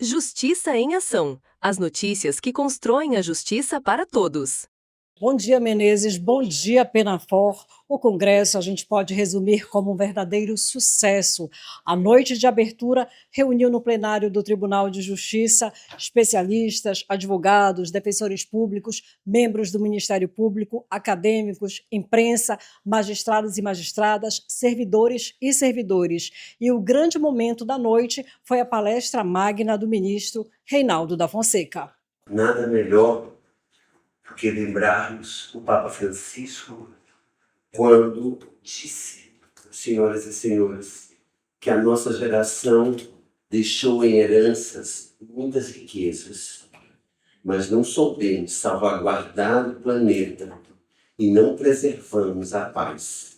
Justiça em Ação. As notícias que constroem a justiça para todos. Bom dia, Menezes. Bom dia, Penafor. O Congresso a gente pode resumir como um verdadeiro sucesso. A noite de abertura reuniu no plenário do Tribunal de Justiça especialistas, advogados, defensores públicos, membros do Ministério Público, acadêmicos, imprensa, magistrados e magistradas, servidores e servidores. E o grande momento da noite foi a palestra magna do ministro Reinaldo da Fonseca. Nada melhor do que lembrarmos o Papa Francisco quando disse, senhoras e senhores, que a nossa geração deixou em heranças muitas riquezas, mas não soubemos salvaguardar o planeta e não preservamos a paz.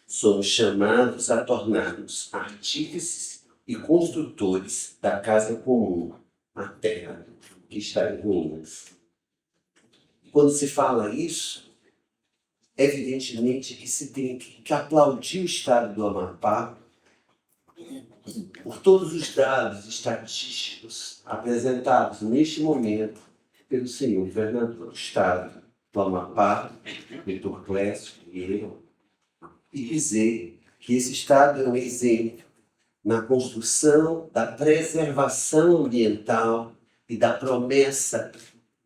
Somos chamados a tornar-nos artífices e construtores da casa comum, a terra que está em ruínas. Quando se fala isso, evidentemente que se tem que aplaudir o Estado do Amapá por todos os dados estatísticos apresentados neste momento pelo senhor governador do Estado do Amapá, Vitor Clécio, e eu, e dizer que esse Estado é um exemplo na construção da preservação ambiental e da promessa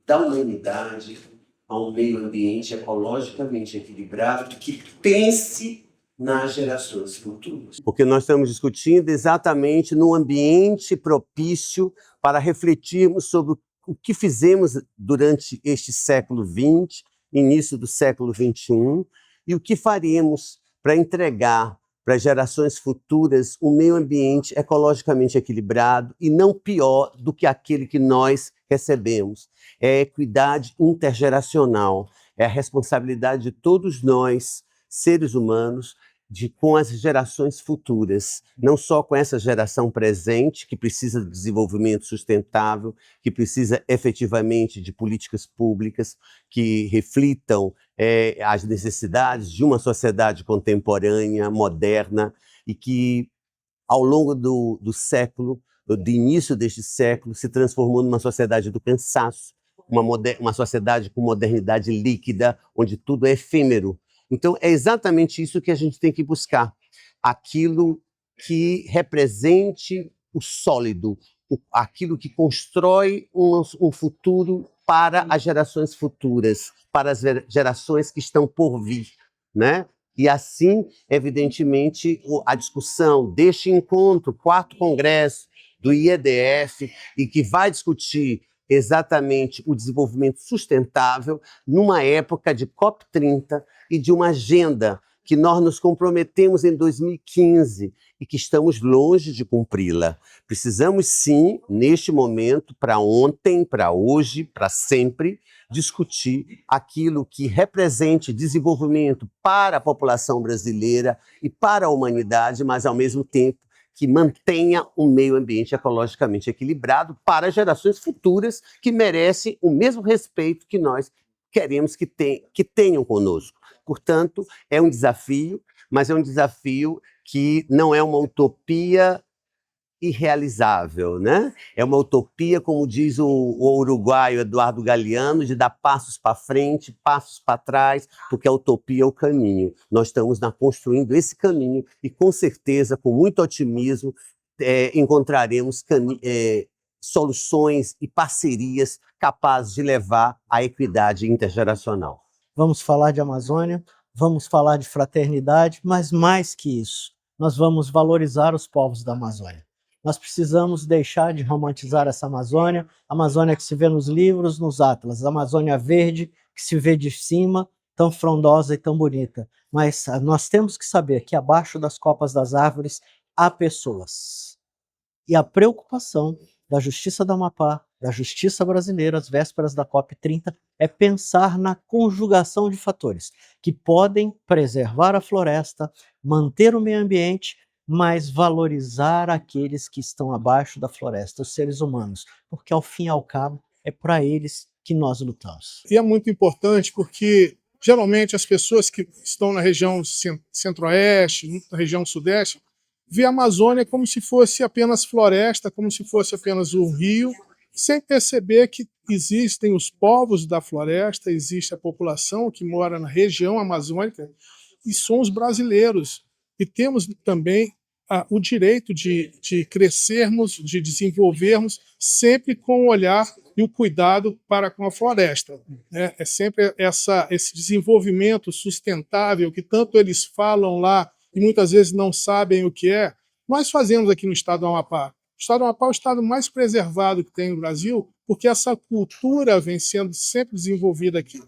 da humanidade a um meio ambiente ecologicamente equilibrado que pense nas gerações futuras. Porque nós estamos discutindo exatamente num ambiente propício para refletirmos sobre o que fizemos durante este século XX, início do século XXI, e o que faremos para entregar para as gerações futuras um meio ambiente ecologicamente equilibrado e não pior do que aquele que nós recebemos. É a equidade intergeracional, é a responsabilidade de todos nós, seres humanos, com as gerações futuras, não só com essa geração presente, que precisa de desenvolvimento sustentável, que precisa efetivamente de políticas públicas que reflitam as necessidades de uma sociedade contemporânea, moderna, e que, ao longo do século, do início deste século, se transformou numa sociedade do cansaço, uma sociedade com modernidade líquida, onde tudo é efêmero. Então, é exatamente isso que a gente tem que buscar. Aquilo que represente o sólido, aquilo que constrói um futuro para as gerações futuras, para as gerações que estão por vir, né? E assim, evidentemente, a discussão deste encontro, 4º Congresso do IEDF, e que vai discutir exatamente o desenvolvimento sustentável numa época de COP30 e de uma agenda que nós nos comprometemos em 2015 e que estamos longe de cumpri-la. Precisamos sim, neste momento, para ontem, para hoje, para sempre, discutir aquilo que represente desenvolvimento para a população brasileira e para a humanidade, mas ao mesmo tempo que mantenha um meio ambiente ecologicamente equilibrado para gerações futuras que merecem o mesmo respeito que nós queremos que tenham conosco. Portanto, é um desafio, mas é um desafio que não é uma utopia irrealizável, né? É uma utopia, como diz o uruguaio Eduardo Galeano, de dar passos para frente, passos para trás, porque a utopia é o caminho. Nós estamos construindo esse caminho e, com certeza, com muito otimismo, encontraremos soluções e parcerias capazes de levar à equidade intergeracional. Vamos falar de Amazônia, vamos falar de fraternidade, mas mais que isso, nós vamos valorizar os povos da Amazônia. Nós precisamos deixar de romantizar essa Amazônia, Amazônia que se vê nos livros, nos atlas, Amazônia verde que se vê de cima, tão frondosa e tão bonita. Mas nós temos que saber que abaixo das copas das árvores há pessoas. E a preocupação da Justiça do Amapá, da Justiça brasileira, às vésperas da COP30, é pensar na conjugação de fatores que podem preservar a floresta, manter o meio ambiente, mas valorizar aqueles que estão abaixo da floresta, os seres humanos, porque ao fim e ao cabo é para eles que nós lutamos. E é muito importante porque geralmente as pessoas que estão na região centro-oeste, na região sudeste, vê a Amazônia como se fosse apenas floresta, como se fosse apenas um rio, sem perceber que existem os povos da floresta, existe a população que mora na região amazônica e somos brasileiros. E temos também o direito de crescermos, de desenvolvermos, sempre com o olhar e o cuidado para com a floresta. É sempre esse desenvolvimento sustentável que tanto eles falam lá e muitas vezes não sabem o que é, nós fazemos aqui no estado do Amapá. O estado do Amapá é o estado mais preservado que tem no Brasil, porque essa cultura vem sendo sempre desenvolvida aqui.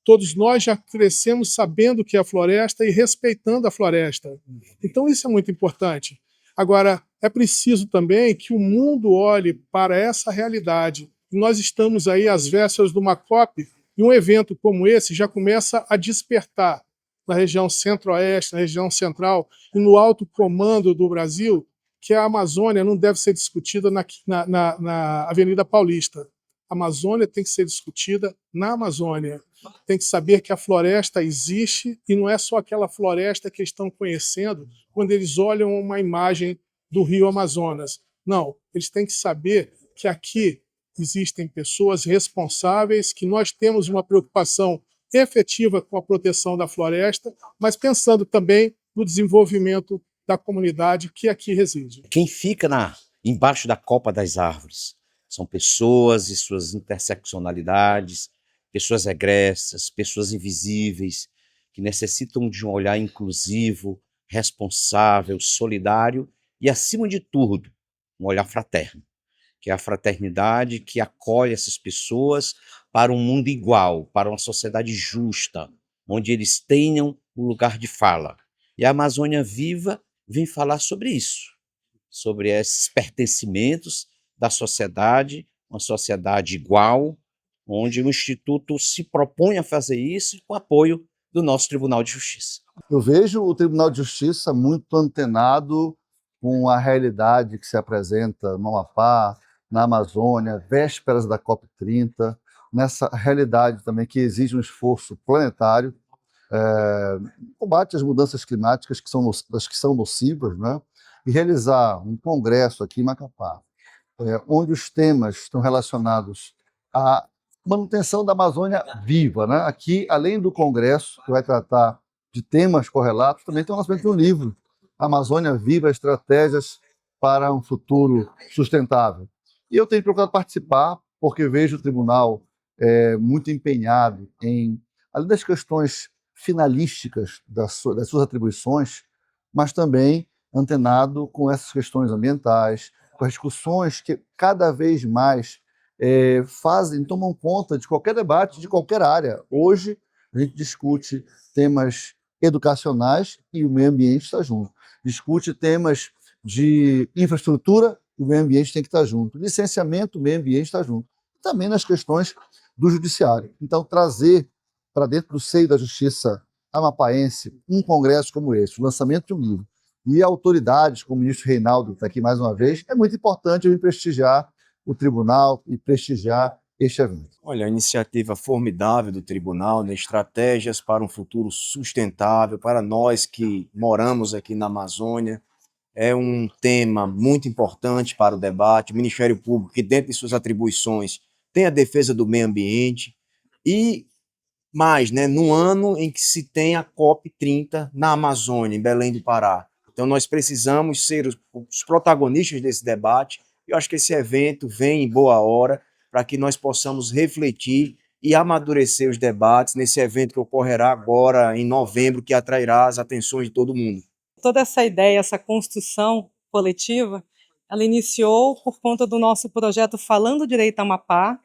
Todos nós já crescemos sabendo o que é a floresta e respeitando a floresta. Então isso é muito importante. Agora, é preciso também que o mundo olhe para essa realidade. Nós estamos aí às vésperas de uma COP, e um evento como esse já começa a despertar na região centro-oeste, na região central e no alto comando do Brasil, que a Amazônia não deve ser discutida na Avenida Paulista. A Amazônia tem que ser discutida na Amazônia. Tem que saber que a floresta existe e não é só aquela floresta que eles estão conhecendo quando eles olham uma imagem do Rio Amazonas. Não, eles têm que saber que aqui existem pessoas responsáveis, que nós temos uma preocupação efetiva com a proteção da floresta, mas pensando também no desenvolvimento da comunidade que aqui reside. Quem fica embaixo da copa das árvores são pessoas e suas interseccionalidades, pessoas egressas, pessoas invisíveis, que necessitam de um olhar inclusivo, responsável, solidário e, acima de tudo, um olhar fraterno, que é a fraternidade que acolhe essas pessoas para um mundo igual, para uma sociedade justa, onde eles tenham um lugar de fala. E a Amazônia Viva vem falar sobre isso, sobre esses pertencimentos da sociedade, uma sociedade igual, onde o Instituto se propõe a fazer isso com o apoio do nosso Tribunal de Justiça. Eu vejo o Tribunal de Justiça muito antenado com a realidade que se apresenta no Amapá, na Amazônia, vésperas da COP30, nessa realidade também que exige um esforço planetário, combate às mudanças climáticas que são nocivas, né? E realizar um congresso aqui em Macapá, onde os temas estão relacionados à manutenção da Amazônia viva, né? Aqui, além do congresso, que vai tratar de temas correlatos, também tem o lançamento de um livro, Amazônia Viva, Estratégias para um Futuro Sustentável. E eu tenho procurado participar, porque vejo o tribunal muito empenhado em, além das questões finalísticas das suas atribuições, mas também antenado com essas questões ambientais, com as discussões que cada vez mais tomam conta de qualquer debate, de qualquer área. Hoje, a gente discute temas educacionais e o meio ambiente está junto. Discute temas de infraestrutura e o meio ambiente tem que estar junto. Licenciamento, o meio ambiente está junto. Também nas questões do judiciário. Então, trazer para dentro do seio da justiça amapaense um congresso como esse, o lançamento de um livro, e autoridades como o ministro Reinaldo, que está aqui mais uma vez, é muito importante eu prestigiar o tribunal e prestigiar este evento. Olha, a iniciativa formidável do tribunal, né, estratégias para um futuro sustentável, para nós que moramos aqui na Amazônia, é um tema muito importante para o debate. O Ministério Público, que dentro de suas atribuições tem a defesa do meio ambiente, e mais, né, no ano em que se tem a COP30 na Amazônia, em Belém do Pará. Então nós precisamos ser os protagonistas desse debate. Eu acho que esse evento vem em boa hora para que nós possamos refletir e amadurecer os debates nesse evento que ocorrerá agora em novembro, que atrairá as atenções de todo mundo. Toda essa ideia, essa construção coletiva, ela iniciou por conta do nosso projeto Falando Direito Amapá,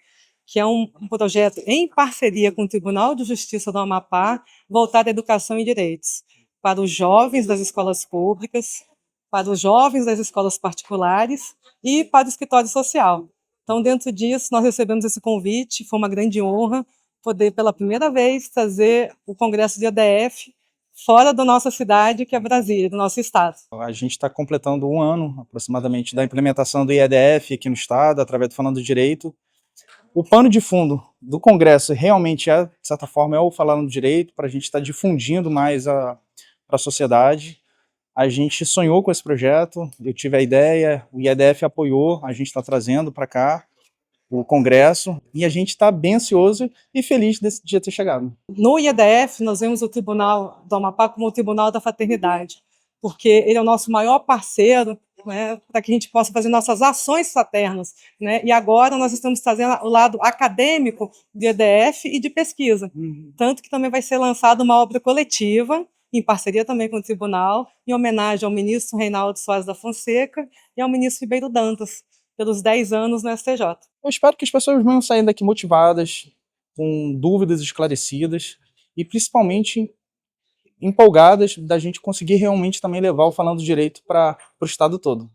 que é um projeto em parceria com o Tribunal de Justiça do Amapá, voltado à educação e direitos, para os jovens das escolas públicas, para os jovens das escolas particulares e para o escritório social. Então, dentro disso, nós recebemos esse convite, foi uma grande honra poder, pela primeira vez, trazer o Congresso de EDF fora da nossa cidade, que é Brasília, do nosso estado. A gente está completando um ano, aproximadamente, da implementação do IEDF aqui no estado, através do Falando Direito. O pano de fundo do Congresso realmente de certa forma, é o Falando Direito, para a gente estar difundindo mais para a sociedade. A gente sonhou com esse projeto, eu tive a ideia, o IEDF apoiou, a gente está trazendo para cá o Congresso, e a gente está bem ansioso e feliz desse dia ter chegado. No IEDF, nós vemos o Tribunal do Amapá como o Tribunal da Fraternidade, porque ele é o nosso maior parceiro, né, para que a gente possa fazer nossas ações fraternas, né? E agora nós estamos trazendo o lado acadêmico do IEDF e de pesquisa, tanto que também vai ser lançada uma obra coletiva, em parceria também com o Tribunal, em homenagem ao ministro Reinaldo Soares da Fonseca e ao ministro Ribeiro Dantas, pelos 10 anos no STJ. Eu espero que as pessoas venham sair daqui motivadas, com dúvidas esclarecidas e principalmente empolgadas da gente conseguir realmente também levar o Falando Direito para o estado todo.